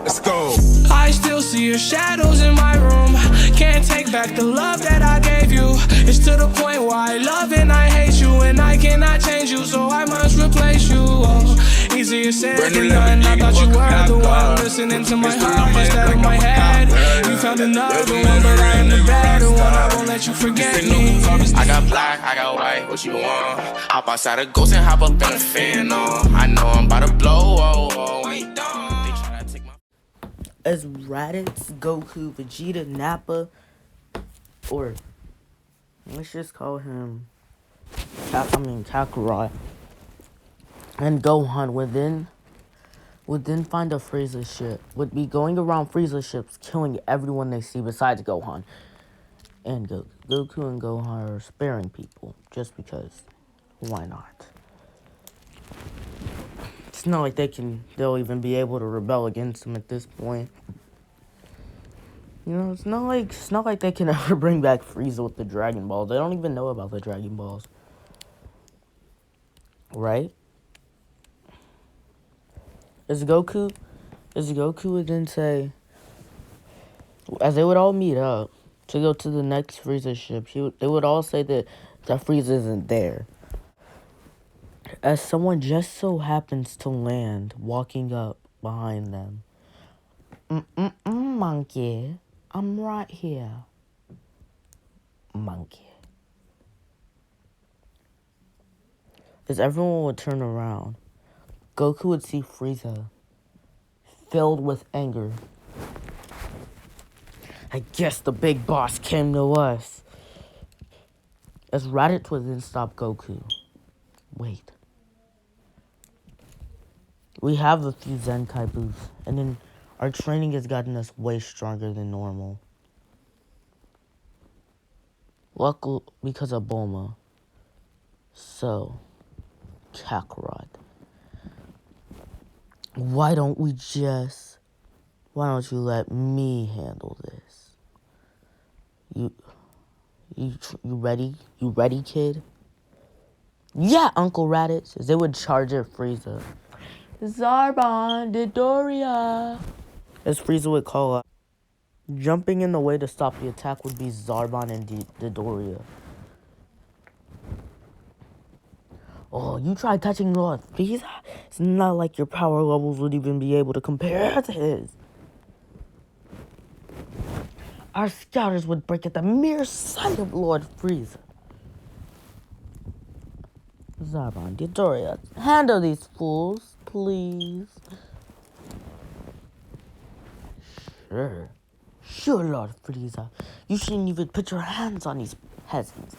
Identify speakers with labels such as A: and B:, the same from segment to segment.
A: Let's go.
B: I still see your shadows in my room. Can't take back the love that I gave you. It's to the point where I love and I hate you, and I cannot change you, so I must replace you. Oh, easier said than done. I thought you were the one listening to my heart instead of my head. You found another one, but I am the better one. I won't let you forget me.
C: I got black, I got white, what you want? Hop outside a ghost and hop up in a fan on. I know I'm about to blow, oh, oh, ain't done. They tryna take my...
D: As Raditz, Goku, Vegeta, Nappa, or let's just call him Kakarot, and Gohan would then find a Frieza ship, would be going around Frieza ships, killing everyone they see besides Gohan. And Goku and Gohan are sparing people, just because, why not? It's not like they'll even be able to rebel against him at this point. You know, it's not like they can ever bring back Frieza with the Dragon Balls. They don't even know about the Dragon Balls. Right? As Goku would then say, as they would all meet up to go to the next Frieza ship, they would all say that Frieza isn't there. As someone just so happens to land, walking up behind them. Monkey, I'm right here. Monkey. As everyone would turn around, Goku would see Frieza, filled with anger. I guess the big boss came to us. As Raditz would then stop Goku. Wait. We have a few Zenkai booths, and then our training has gotten us way stronger than normal. Luckily, because of Bulma. So, Kakarot. Why don't you let me handle this? You ready? You ready, kid? Yeah, Uncle Raditz. As they would charge at Frieza. Zarbon, Dodoria. As Frieza would call out. Jumping in the way to stop the attack would be Zarbon and Dodoria. Oh, you tried touching Lord Frieza? It's not like your power levels would even be able to compare to his. Our scouters would break at the mere sight of Lord Frieza. Zarbon, Dodoria, handle these fools, please. Sure, Lord Frieza. You shouldn't even put your hands on these peasants.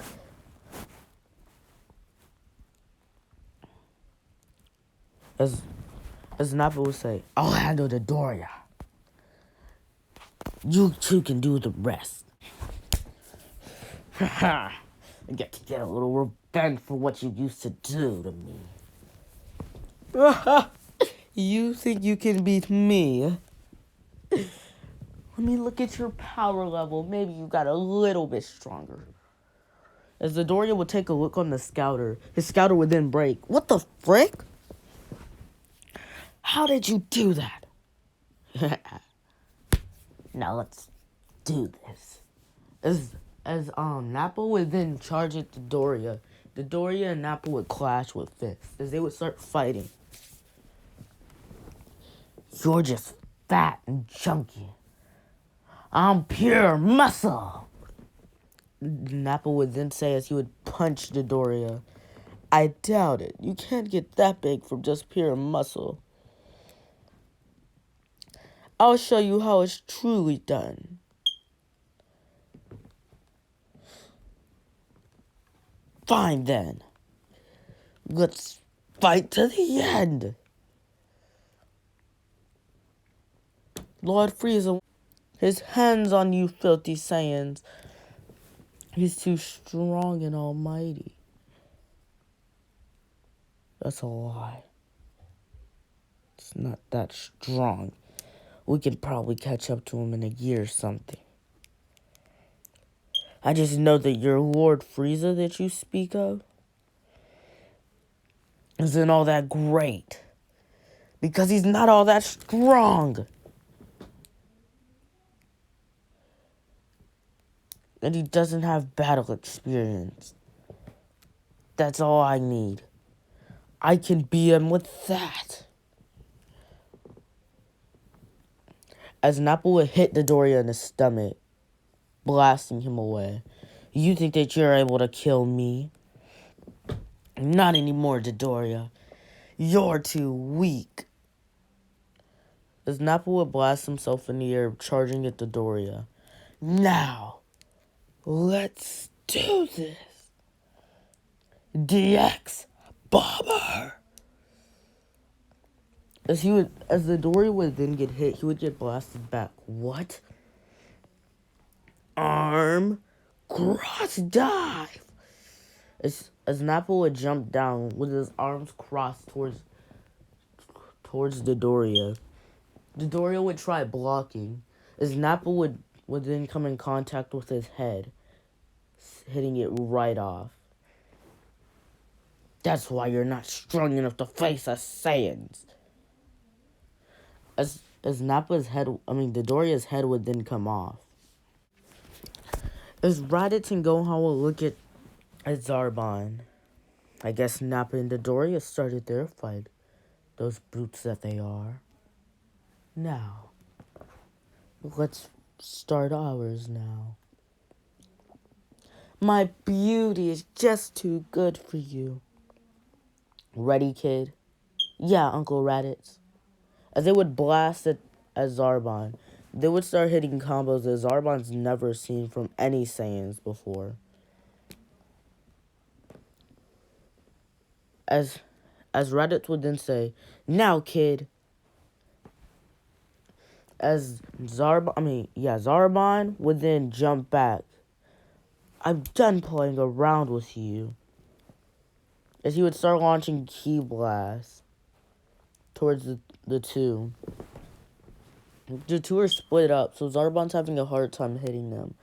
D: As Nappa would say, I'll handle Dodoria. You two can do the rest. I get to get a little revenge for what you used to do to me. You think you can beat me? Let me look at your power level. Maybe you got a little bit stronger. As Dodoria would take a look on the scouter, his scouter would then break. What the frick? How did you do that? Now let's do this. As Nappa would then charge at Dodoria and Nappa would clash with fists as they would start fighting. You're just fat and chunky. I'm pure muscle. Nappa would then say as he would punch Dodoria. I doubt it. You can't get that big from just pure muscle. I'll show you how it's truly done. Fine then. Let's fight to the end. Lord Frieza, his hands on you filthy Saiyans. He's too strong and almighty. That's a lie. It's not that strong. We could probably catch up to him in a year or something. I just know that your Lord Frieza that you speak of isn't all that great. Because he's not all that strong. And he doesn't have battle experience. That's all I need. I can beat him with that. As Nappa would hit Dodoria in the stomach, blasting him away. You think that you're able to kill me? Not anymore, Dodoria. You're too weak. As Nappa would blast himself in the air, charging at Dodoria. Now, let's do this. DX Bomber. As the Dory would then get hit, he would get blasted back. What? Arm cross dive. As Nappa would jump down with his arms crossed towards Dodoria. Dodoria would try blocking. As Nappa would then come in contact with his head, hitting it right off. That's why you're not strong enough to face us Saiyans. As Dodoria's head would then come off. As Raditz and Gohan will look at Zarbon. I guess Nappa and Dodoria started their fight. Those brutes that they are. Now, let's start ours now. My beauty is just too good for you. Ready, kid? Yeah, Uncle Raditz. As they would blast at Zarbon, they would start hitting combos that Zarbon's never seen from any Saiyans before. As Raditz would then say, now, kid. As Zarbon would then jump back. I'm done playing around with you. As he would start launching Ki blasts towards the two. The two are split up, so Zarbon's having a hard time hitting them.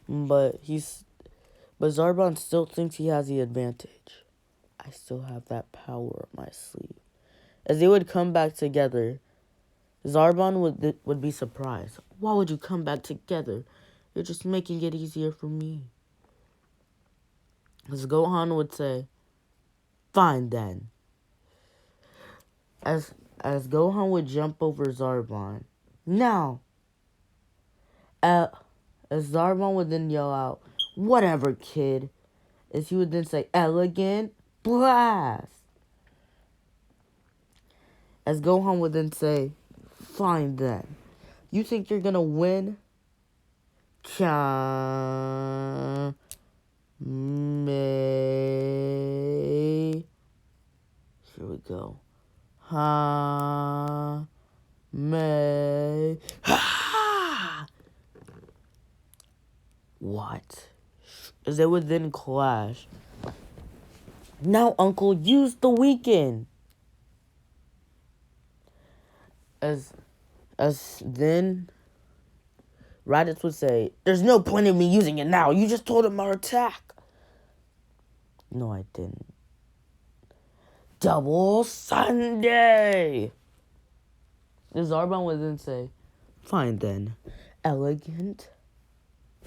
D: But Zarbon still thinks he has the advantage. I still have that power up my sleeve. As they would come back together, Zarbon would be surprised. Why would you come back together? You're just making it easier for me. As Gohan would say, fine then. As Gohan would jump over Zarbon. Now! As Zarbon would then yell out, whatever, kid. As he would then say, elegant blast. As Gohan would then say, fine then. You think you're gonna win? May. Here we go. May. What? As they would then clash. Now, Uncle, use the weekend. As then Raditz would say, there's no point in me using it now. You just told him our attack. No, I didn't. Double Sunday. Zarbon would then say, fine then. Elegant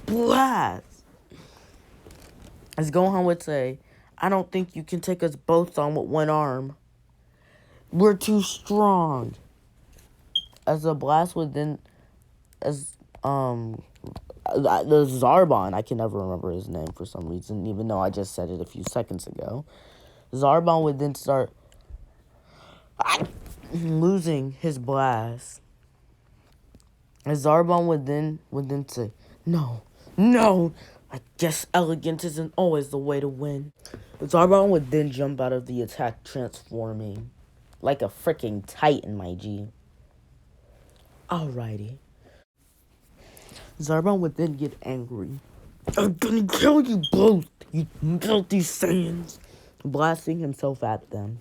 D: blast. As Gohan would say, I don't think you can take us both on with one arm. We're too strong. As the blast would then, the Zarbon, I can never remember his name for some reason, even though I just said it a few seconds ago. Zarbon would then start losing his blast. As Zarbon would then say, no, I guess elegant isn't always the way to win. Zarbon would then jump out of the attack, transforming like a freaking titan, my G. Alrighty. Zarbon would then get angry. I'm gonna kill you both, you filthy Saiyans. Blasting himself at them.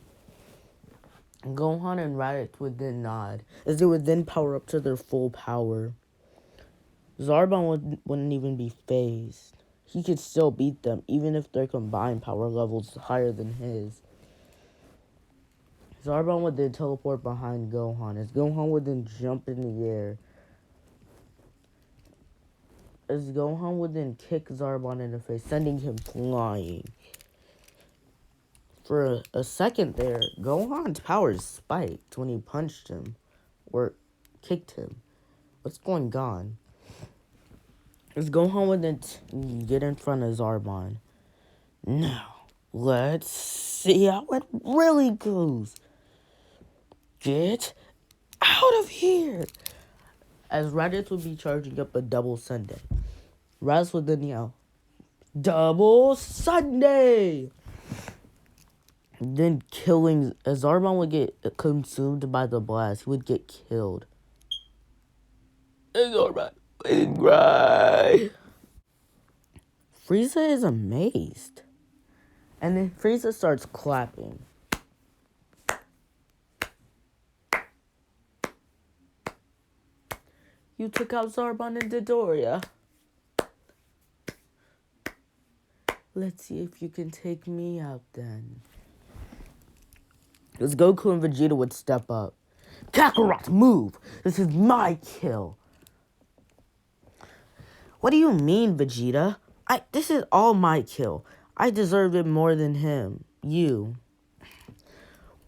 D: Gohan and Raditz would then nod, as they would then power up to their full power. Zarbon wouldn't even be phased. He could still beat them, even if their combined power level's higher than his. Zarbon would then teleport behind Gohan, as Gohan would then jump in the air. as Gohan would then kick Zarbon in the face, sending him flying. For a second there, Gohan's powers spiked when he punched him or kicked him. What's going on? As Gohan would then get in front of Zarbon. Now, let's see how it really goes. Get out of here! As Raditz would be charging up a double Sunday. Raditz would then yell, Double Sunday! Then killing, as Zarbon would get consumed by the blast, he would get killed. And Zarbon would cry. Frieza is amazed. And then Frieza starts clapping. You took out Zarbon and Dodoria. Let's see if you can take me out then. As Goku and Vegeta would step up. Kakarot, move! This is my kill. What do you mean, Vegeta? This is all my kill. I deserve it more than him. You.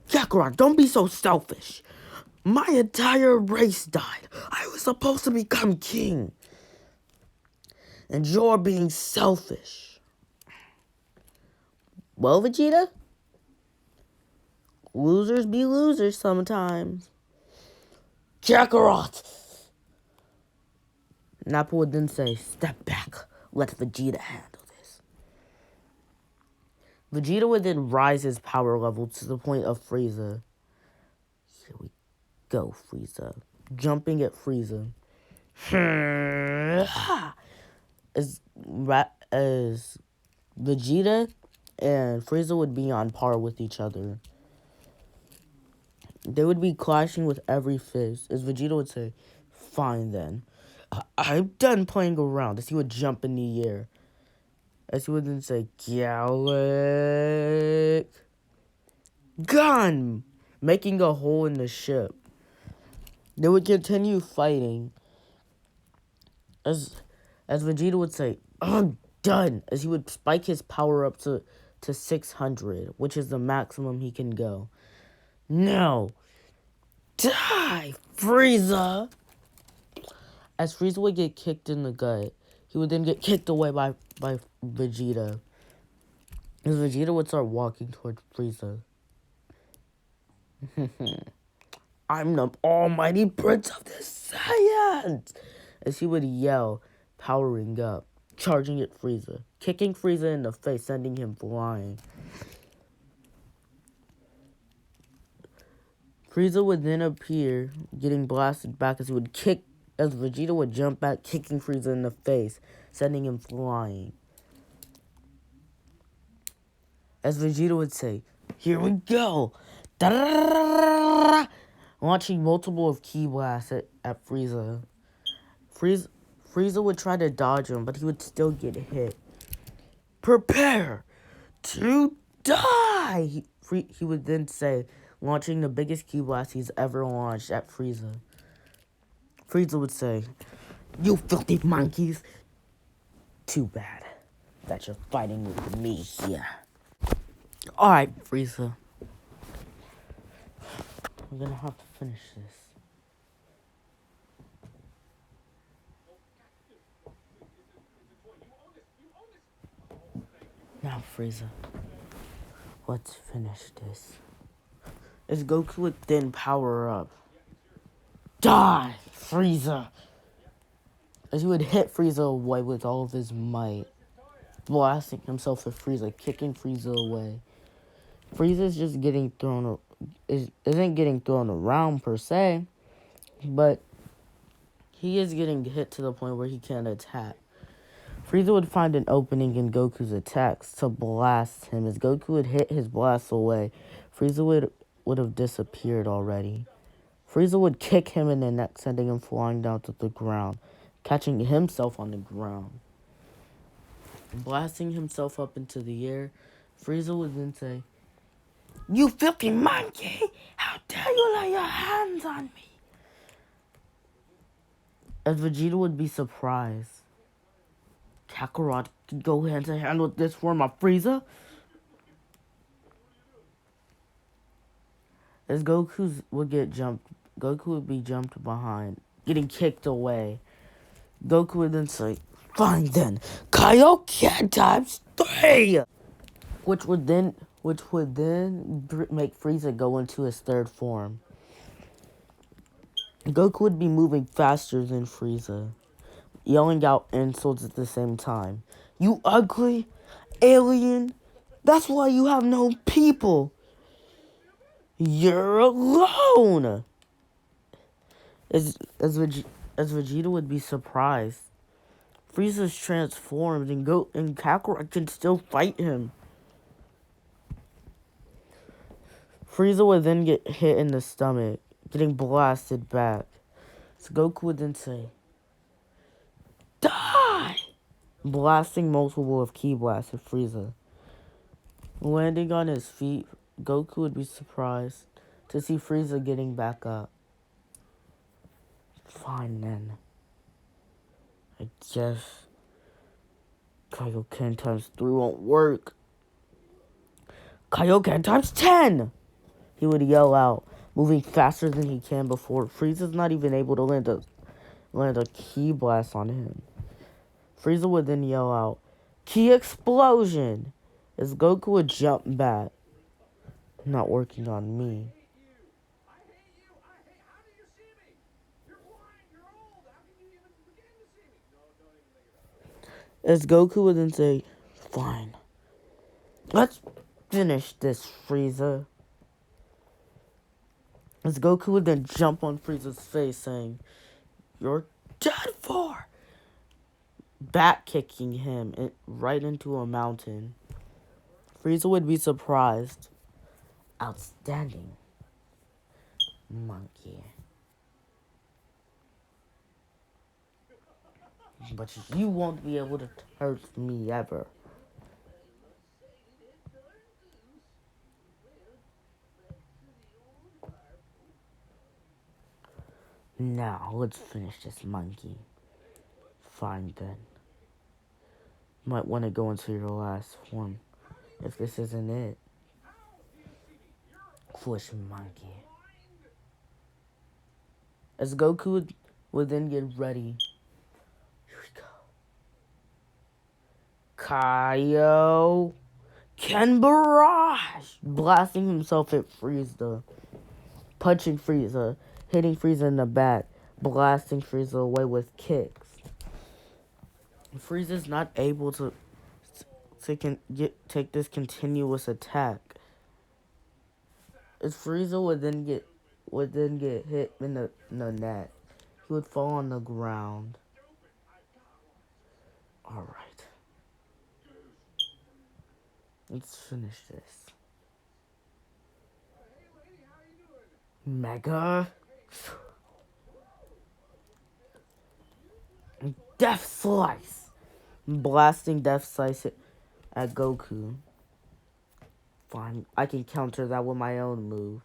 D: Kakarot, don't be so selfish. My entire race died. I was supposed to become king. And you're being selfish. Well, Vegeta? Losers be losers sometimes. Kakarot! Nappa would then say, step back. Let Vegeta handle this. Vegeta would then rise his power level to the point of Frieza. Here we go, Frieza. Jumping at Frieza. As Vegeta and Frieza would be on par with each other. They would be clashing with every fist. As Vegeta would say, fine then. I'm done playing around. As he would jump in the air. As he would then say, Gallic. Gun! Making a hole in the ship. They would continue fighting. As Vegeta would say, I'm done. As he would spike his power up to 600, which is the maximum he can go. No. Die, Frieza! As Frieza would get kicked in the gut, he would then get kicked away by Vegeta. As Vegeta would start walking towards Frieza. I'm the almighty prince of the Saiyans! As he would yell, powering up, charging at Frieza, kicking Frieza in the face, sending him flying. Frieza would then appear, getting blasted back as Vegeta would jump back, kicking Frieza in the face, sending him flying. As Vegeta would say, here we go! Da-da-da-da-da-da-da! Launching multiple of ki blasts at Frieza. Frieza would try to dodge him, but he would still get hit. Prepare to die! He would then say, launching the biggest ki blast he's ever launched at Frieza. Frieza would say, you filthy monkeys! Too bad that you're fighting with me here. Alright, Frieza. I'm gonna have to finish this. Now, Frieza, let's finish this. As Goku would then power up. Die, Frieza! As he would hit Frieza away with all of his might. Blasting himself with Frieza, kicking Frieza away. Frieza's just isn't getting thrown around per se, but he is getting hit to the point where he can't attack. Frieza would find an opening in Goku's attacks to blast him. As Goku would hit his blasts away, Frieza would have disappeared already. Frieza would kick him in the neck, sending him flying down to the ground, catching himself on the ground. Blasting himself up into the air, Frieza would then say, you filthy monkey! How dare you lay your hands on me? As Vegeta would be surprised. Kakarot can go hand to hand with this form of Frieza. As Goku would be jumped behind, getting kicked away. Goku would then say, "Fine then, Kaioken times 3!" Which would then make Frieza go into his third form. Goku would be moving faster than Frieza, yelling out insults at the same time. "You ugly alien! That's why you have no people! You're alone!" As Vegeta would be surprised. Frieza's transformed and Kakarot can still fight him. Frieza would then get hit in the stomach, getting blasted back. So Goku would then say, "Die!" Blasting multiple of Ki Blasts at Frieza. Landing on his feet, Goku would be surprised to see Frieza getting back up. Fine then. I guess Kaioken times 3 won't work. Kaioken times 10! He would yell out, moving faster than he can before. Frieza's not even able to land a Ki Blast on him. Frieza would then yell out, "Ki Explosion!" as Goku would jump back. Not working on me. As Goku would then say, "Fine. Let's finish this, Frieza." As Goku would then jump on Frieza's face, saying, "You're done for!" Back kicking him right into a mountain. Frieza would be surprised. Outstanding, monkey. But you won't be able to hurt me ever. Now, let's finish this, monkey. Fine, then. Might want to go into your last form, if this isn't it. Foolish monkey. As Goku would then get ready. Here we go. Kaioken Barrage! Blasting himself at Frieza. Punching Frieza. Hitting Frieza in the back. Blasting Frieza away with kicks. Frieza's not able to take this continuous attack. As Frieza would then get hit in the neck. He would fall on the ground. Alright. Let's finish this. Mega Death Slice! Blasting Death Slice at Goku. Fine, I can counter that with my own move.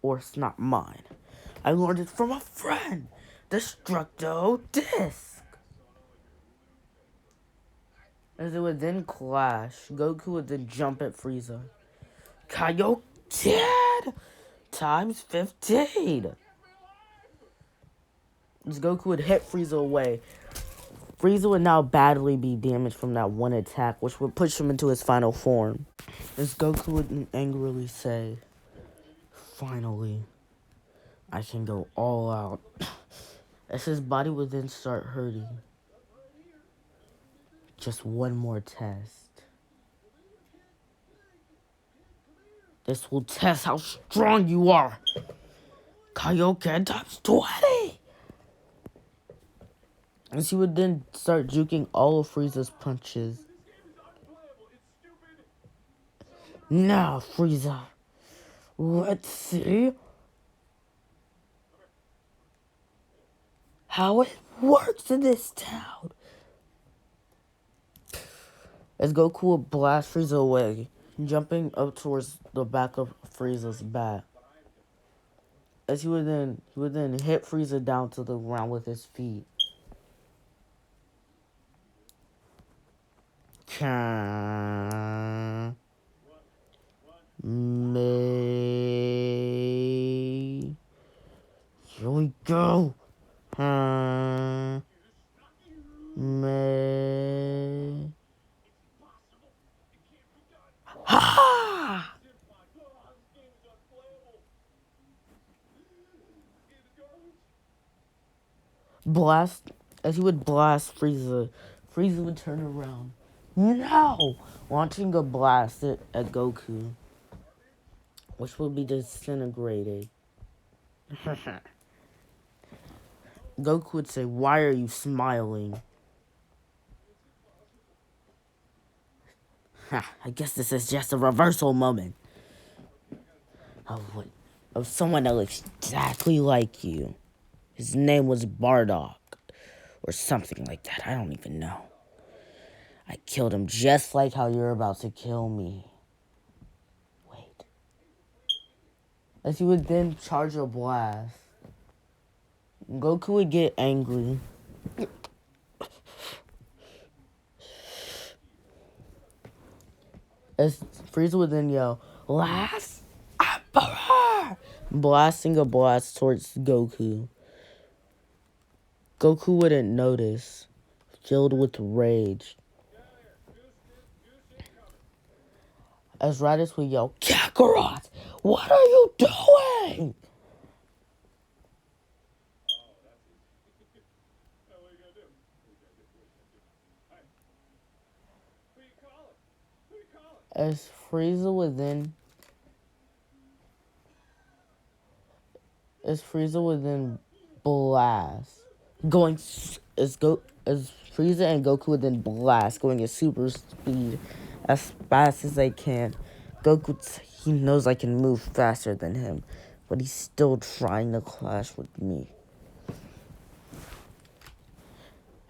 D: Or it's not mine. I learned it from a friend! Destructo Disc! As it would then clash, Goku would then jump at Frieza. Kaioken times 15! As Goku would hit Frieza away. Frieza would now badly be damaged from that one attack, which would push him into his final form. As Goku would angrily say, "Finally, I can go all out." As his body would then start hurting. Just one more test. This will test how strong you are. Kaioken times 20! As he would then start juking all of Frieza's punches. Now, Frieza, let's see how it works in this town. As Goku would blast Frieza away, jumping up towards the back of Frieza's back. As he would then hit Frieza down to the ground with his feet. Me. Here we go. Me. Ha! Blast. As he would blast Frieza, Frieza would turn around. No! Launching a blast at Goku, which will be disintegrated. Goku would say, "Why are you smiling?" I guess this is just a reversal moment of someone that looks exactly like you. His name was Bardock, or something like that. I don't even know. I killed him just like how you're about to kill me. Wait. As he would then charge a blast, Goku would get angry. As Frieza would then yell, "Last Emperor!" Blasting a blast towards Goku. Goku wouldn't notice, filled with rage. As Raditz would yell, "Kakarot, what are you doing?" As Frieza would then blast, going as Frieza and Goku would then blast, going at super speed, as fast as they can. Goku, he knows I can move faster than him, but he's still trying to clash with me.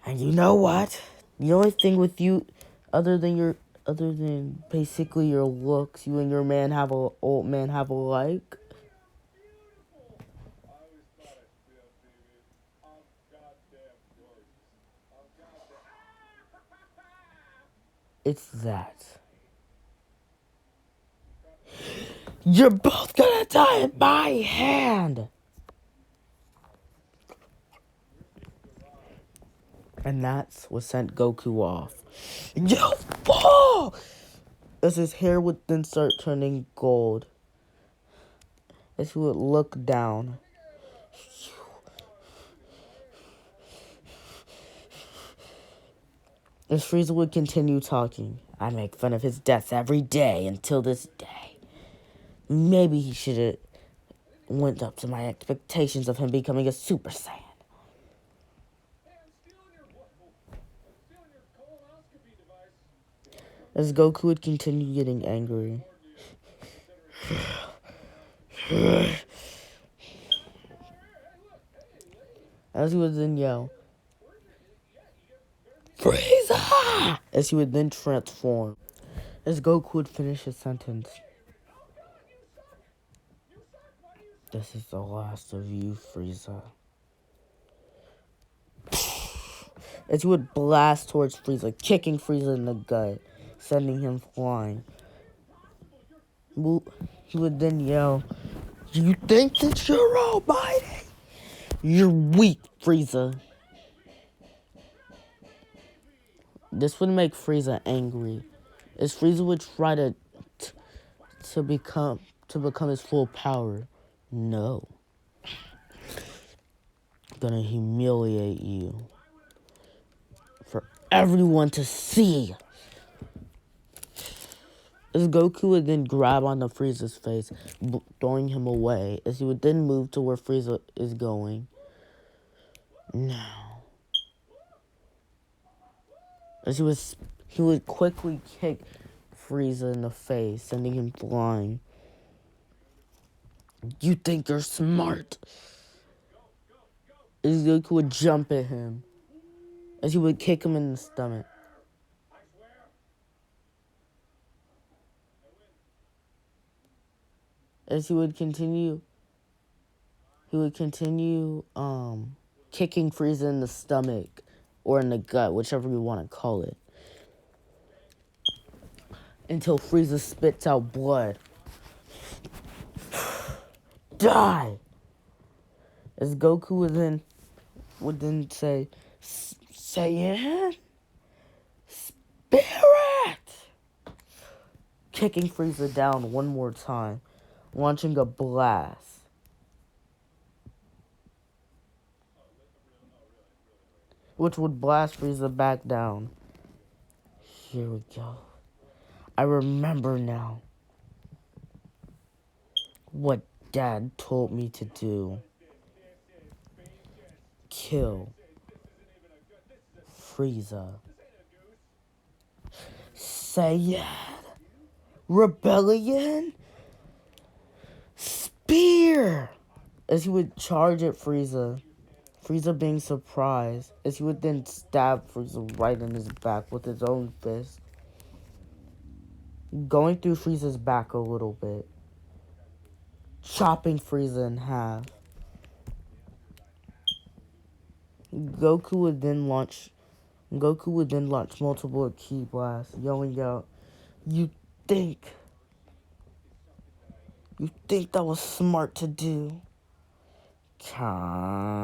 D: And you know what? The only thing with you, other than basically your looks, you and your old man have alike. It's that you're both gonna die in my hand. And that's what sent Goku off. You fall! As his hair would then start turning gold. As he would look down. As Frieza would continue talking. I make fun of his deaths every day until this day. Maybe he should have went up to my expectations of him becoming a Super Saiyan. As Goku would continue getting angry. As he would then yell, "Frieza!" As he would then transform. As Goku would finish his sentence. This is the last of you, Frieza. As he would blast towards Frieza, kicking Frieza in the gut, sending him flying. He would then yell, "You think that you're almighty? You're weak, Frieza." This would make Frieza angry, as Frieza would try to become his full power. No. I'm gonna humiliate you for everyone to see. As Goku would then grab onto Frieza's face, throwing him away, as he would then move to where Frieza is going. Now. As he would quickly kick Frieza in the face, sending him flying. You think you're smart? As Goku would jump at him, as he would kick him in the stomach. As he would continue kicking Frieza in the stomach or in the gut, whichever you want to call it. until Frieza spits out blood. Die! As Goku would then say, Saiyan, Spirit! Kicking Frieza down one more time, launching a blast. Which would blast Frieza back down. Here we go. I remember now what Dad told me to do. Kill Frieza. Saiyan. Rebellion. Spear. As he would charge at Frieza. Frieza being surprised. As he would then stab Frieza right in his back with his own fist. Going through Frieza's back a little bit. Chopping Frieza in half. Goku would then launch multiple ki blasts, yelling out, You think that was smart to do? Kame.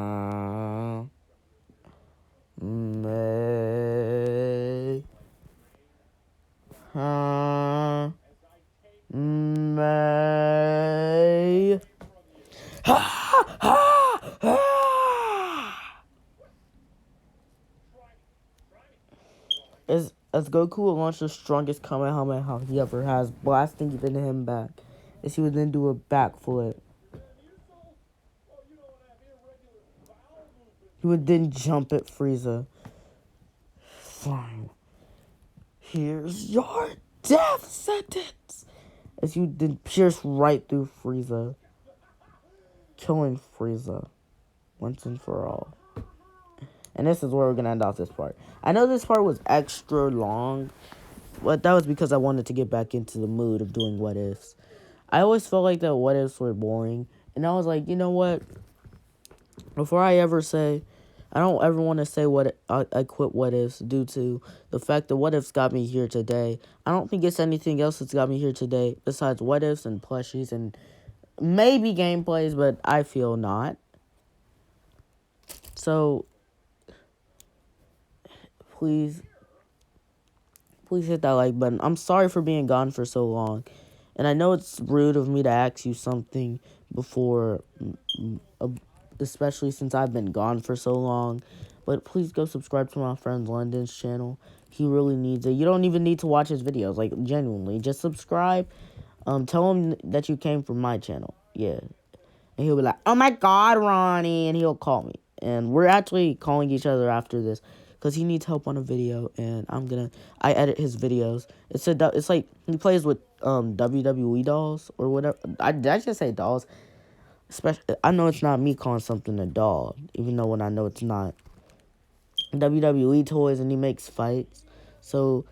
D: As Goku will launch the strongest Kamehameha he ever has, blasting even him back, as he would then do a backflip. He would then jump at Frieza. Fine. Here's your death sentence! As he would then pierce right through Frieza, killing Frieza once and for all. And this is where we're going to end off this part. I know this part was extra long, but that was because I wanted to get back into the mood of doing what ifs. I always felt like that what ifs were boring. And I was like, you know what? Before I ever say, I don't ever want to say what I quit what ifs due to the fact that what ifs got me here today. I don't think it's anything else that's got me here today besides what ifs and plushies and maybe gameplays, but I feel not. So please hit that like button. I'm sorry for being gone for so long. And I know it's rude of me to ask you something before, especially since I've been gone for so long. But please go subscribe to my friend London's channel. He really needs it. You don't even need to watch his videos. Like, genuinely. Just subscribe. Tell him that you came from my channel. Yeah. And he'll be like, oh my God, Ronnie. And he'll call me. And we're actually calling each other after this. Because he needs help on a video, and I edit his videos. It's like he plays with WWE dolls or whatever. Did I just say dolls? Especially, I know it's not me calling something a doll, even though when I know it's not. WWE toys, and he makes fights. So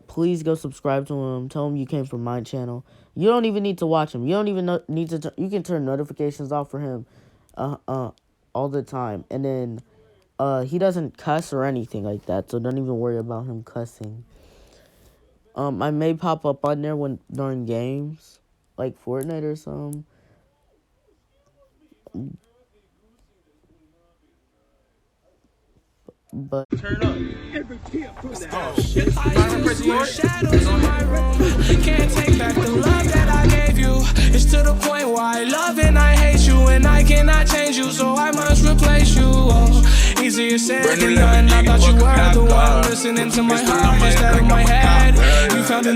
D: please go subscribe to him. Tell him you came from my channel. You don't even need to watch him. You don't even need to. You can turn notifications off for him, all the time, and then. He doesn't cuss or anything like that, so don't even worry about him cussing. I may pop up on there during games, like Fortnite or something. But
B: turn up. Your shadows in my room. Can't take back the love that I gave you. It's to the point where I love and I hate you, and I cannot change you, so I must replace you. Oh, easier said than done. I thought you were the one listening to my heart instead of my head. You found